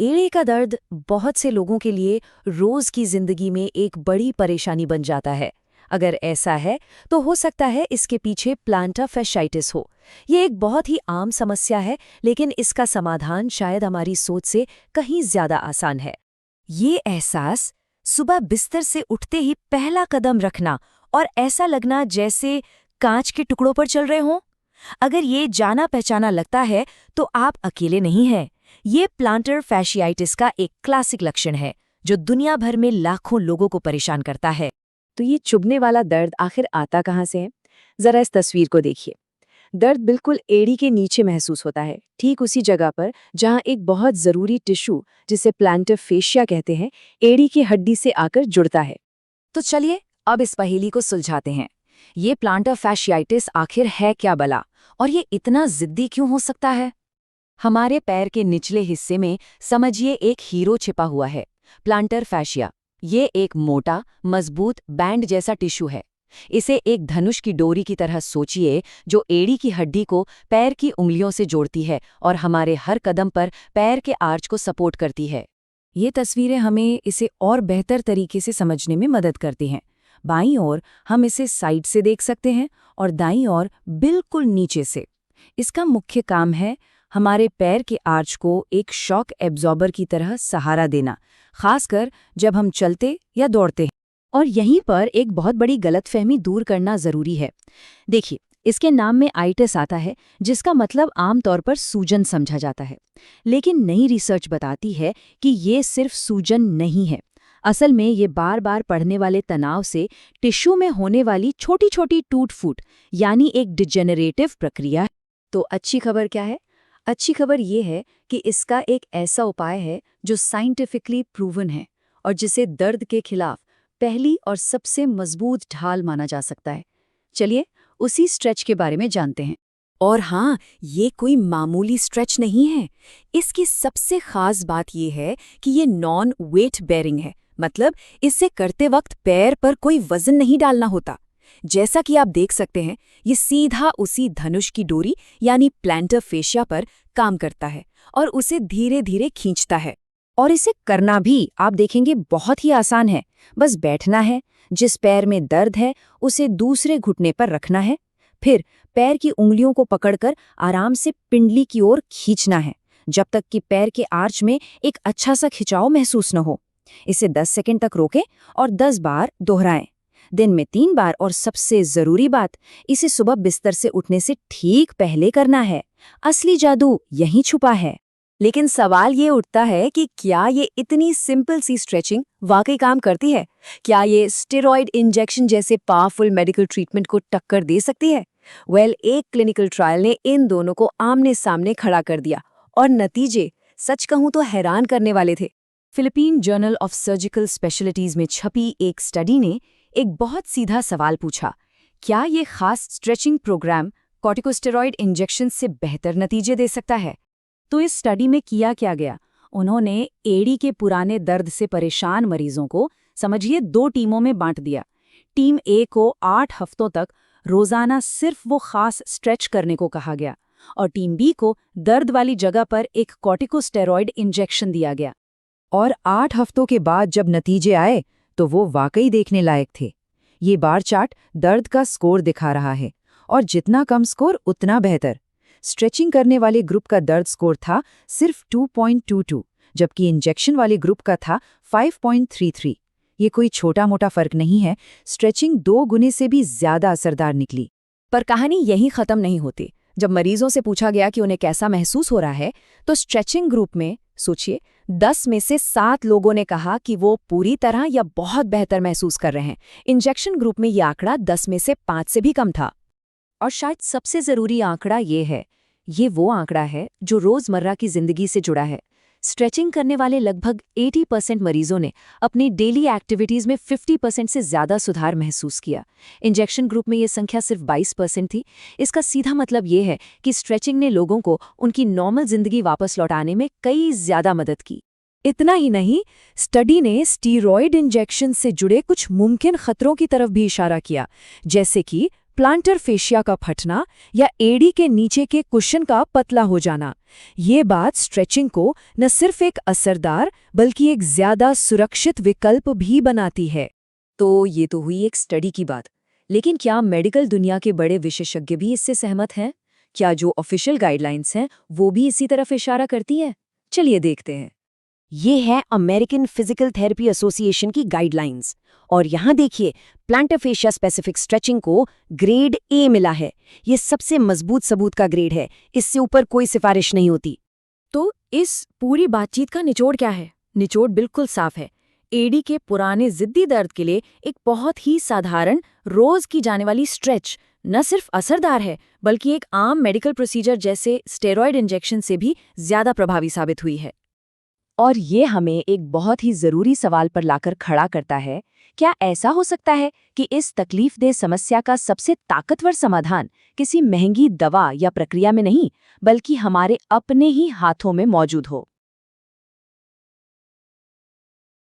एड़े का दर्द बहुत से लोगों के लिए रोज की जिंदगी में एक बड़ी परेशानी बन जाता है। अगर ऐसा है तो हो सकता है इसके पीछे प्लांटर fasciitis हो। ये एक बहुत ही आम समस्या है, लेकिन इसका समाधान शायद हमारी सोच से कहीं ज्यादा आसान है। ये एहसास, सुबह बिस्तर से उठते ही पहला कदम रखना और ऐसा लगना जैसे कांच के टुकड़ों पर चल रहे हों, अगर ये जाना पहचाना लगता है तो आप अकेले नहीं हैं। ये प्लांटर fasciitis का एक क्लासिक लक्षण है जो दुनिया भर में लाखों लोगों को परेशान करता है। तो ये चुभने वाला दर्द आखिर आता कहाँ से है? जरा इस तस्वीर को देखिए। दर्द बिल्कुल एड़ी के नीचे महसूस होता है, ठीक उसी जगह पर जहां एक बहुत जरूरी टिश्यू, जिसे प्लांटर फेशिया कहते हैं, एड़ी की हड्डी से आकर जुड़ता है। तो चलिए अब इस पहेली को सुलझाते हैं। ये प्लांटर fasciitis आखिर है क्या भला, और ये इतना जिद्दी क्यों हो सकता है? हमारे पैर के निचले हिस्से में समझिए एक हीरो छिपा हुआ है, प्लांटर fascia। ये एक मोटा, मजबूत बैंड जैसा टिश्यू है। इसे एक धनुष की डोरी की तरह सोचिए, जो एड़ी की हड्डी को पैर की उंगलियों से जोड़ती है और हमारे हर कदम पर पैर के आर्च को सपोर्ट करती है। ये तस्वीरें हमें इसे और बेहतर तरीके से समझने में मदद करती हैं। बाईं ओर हम इसे साइड से देख सकते हैं और दाईं ओर बिल्कुल नीचे से। इसका मुख्य काम है हमारे पैर के आर्च को एक शॉक एब्जॉर्बर की तरह सहारा देना, खासकर जब हम चलते या दौड़ते हैं। और यहीं पर एक बहुत बड़ी गलतफहमी दूर करना जरूरी है। देखिए, इसके नाम में आइटिस आता है, जिसका मतलब आमतौर पर सूजन समझा जाता है। लेकिन नई रिसर्च बताती है कि ये सिर्फ सूजन नहीं है। असल में ये बार बार बढ़ने वाले तनाव से टिश्यू में होने वाली छोटी छोटी टूट-फूट, यानी एक डिजेनरेटिव प्रक्रिया है। तो अच्छी खबर क्या है? अच्छी खबर ये है कि इसका एक ऐसा उपाय है जो साइंटिफिकली प्रूवन है और जिसे दर्द के खिलाफ पहली और सबसे मजबूत ढाल माना जा सकता है। चलिए उसी स्ट्रेच के बारे में जानते हैं। और हाँ, ये कोई मामूली स्ट्रेच नहीं है। इसकी सबसे खास बात ये है कि ये नॉन वेट बेयरिंग है, मतलब इसे करते वक्त पैर पर कोई वजन नहीं डालना होता। जैसा कि आप देख सकते हैं, ये सीधा उसी धनुष की डोरी यानी प्लांटर फेशिया पर काम करता है और उसे धीरे धीरे खींचता है। और इसे करना भी आप देखेंगे बहुत ही आसान है। बस बैठना है, जिस पैर में दर्द है उसे दूसरे घुटने पर रखना है, फिर पैर की उंगलियों को पकड़कर आराम से पिंडली की ओर खींचना है, जब तक कि पैर के आर्च में एक अच्छा सा खिंचाव महसूस न हो। इसे 10 सेकंड तक रोकें और 10 बार दोहराएं। दिन में 3 बार, और सबसे जरूरी बात, इसे सुबह बिस्तर से उठने से ठीक पहले करना है। असली जादू यहीं छुपा है। लेकिन सवाल ये उठता है कि क्या ये इतनी सिंपल सी स्ट्रेचिंग वाकई काम करती है? क्या ये स्टेरॉयड इंजेक्शन जैसे पावरफुल मेडिकल ट्रीटमेंट को टक्कर दे सकती है? एक क्लिनिकल ट्रायल ने इन दोनों को आमने सामने खड़ा कर दिया और नतीजे सच कहूं तो हैरान करने वाले थे। Philippine journal of surgical specialities में छपी एक स्टडी ने एक बहुत सीधा सवाल पूछा, क्या ये खास स्ट्रेचिंग प्रोग्राम कॉर्टिकोस्टेरॉयड इंजेक्शन से बेहतर नतीजे दे सकता है? तो इस स्टडी में किया क्या गया? उन्होंने एड़ी के पुराने दर्द से परेशान मरीजों को समझिए 2 टीमों में बांट दिया। टीम ए को 8 हफ्तों तक रोजाना सिर्फ वो खास स्ट्रेच करने को कहा गया और टीम बी को दर्द वाली जगह पर एक कॉर्टिकोस्टेरॉयड इंजेक्शन दिया गया। और 8 हफ्तों के बाद जब नतीजे आए तो वो वाकई देखने लायक थे। ये बार चार्ट दर्द का स्कोर दिखा रहा है, और जितना कम स्कोर उतना बेहतर। स्ट्रेचिंग करने वाले ग्रुप का दर्द स्कोर था सिर्फ 2.22, जबकि इंजेक्शन वाले ग्रुप का था 5.33। ये कोई छोटा मोटा फर्क नहीं है। स्ट्रेचिंग 2 गुने से भी ज्यादा असरदार निकली। पर कहानी यहीं खत्म नहीं होती। जब मरीजों से पूछा गया कि उन्हें कैसा महसूस हो रहा है, तो स्ट्रेचिंग ग्रुप में सोचिए 10 में से 7 लोगों ने कहा कि वो पूरी तरह या बहुत बेहतर महसूस कर रहे हैं। इंजेक्शन ग्रुप में ये आंकड़ा 10 में से 5 से भी कम था। और शायद सबसे जरूरी आंकड़ा ये है, ये वो आंकड़ा है जो रोजमर्रा की जिंदगी से जुड़ा है। स्ट्रेचिंग करने वाले लगभग 80% मरीजों ने अपनी डेली एक्टिविटीज में 50% से ज्यादा सुधार महसूस किया। इंजेक्शन ग्रुप में ये संख्या सिर्फ 22% थी। इसका सीधा मतलब ये है कि स्ट्रेचिंग ने लोगों को उनकी नॉर्मल जिंदगी वापस लौटाने में कई ज्यादा मदद की। इतना ही नहीं, स्टडी ने स्टीरॉयड इंजेक्शन से जुड़े कुछ मुमकिन खतरों की तरफ भी इशारा किया, जैसे कि प्लांटर फेशिया का फटना या एड़ी के नीचे के कुशन का पतला हो जाना। ये बात स्ट्रेचिंग को न सिर्फ एक असरदार बल्कि एक ज्यादा सुरक्षित विकल्प भी बनाती है। तो ये तो हुई एक स्टडी की बात, लेकिन क्या मेडिकल दुनिया के बड़े विशेषज्ञ भी इससे सहमत हैं? क्या जो ऑफिशियल गाइडलाइंस हैं वो भी इसी तरफ इशारा करती हैं? चलिए देखते हैं। ये है अमेरिकन फिजिकल थेरेपी एसोसिएशन की गाइडलाइंस, और यहाँ देखिए प्लांटर फेशिया स्पेसिफिक स्ट्रेचिंग को ग्रेड ए मिला है। ये सबसे मजबूत सबूत का ग्रेड है, इससे ऊपर कोई सिफारिश नहीं होती। तो इस पूरी बातचीत का निचोड़ क्या है? निचोड़ बिल्कुल साफ है। एडी के पुराने जिद्दी दर्द के लिए एक बहुत ही साधारण रोज की जाने वाली स्ट्रेच न सिर्फ असरदार है बल्कि एक आम मेडिकल प्रोसीजर जैसे स्टेरॉयड इंजेक्शन से भी ज्यादा प्रभावी साबित हुई है। और ये हमें एक बहुत ही जरूरी सवाल पर लाकर खड़ा करता है, क्या ऐसा हो सकता है कि इस तकलीफदेह समस्या का सबसे ताकतवर समाधान किसी महंगी दवा या प्रक्रिया में नहीं बल्कि हमारे अपने ही हाथों में मौजूद हो?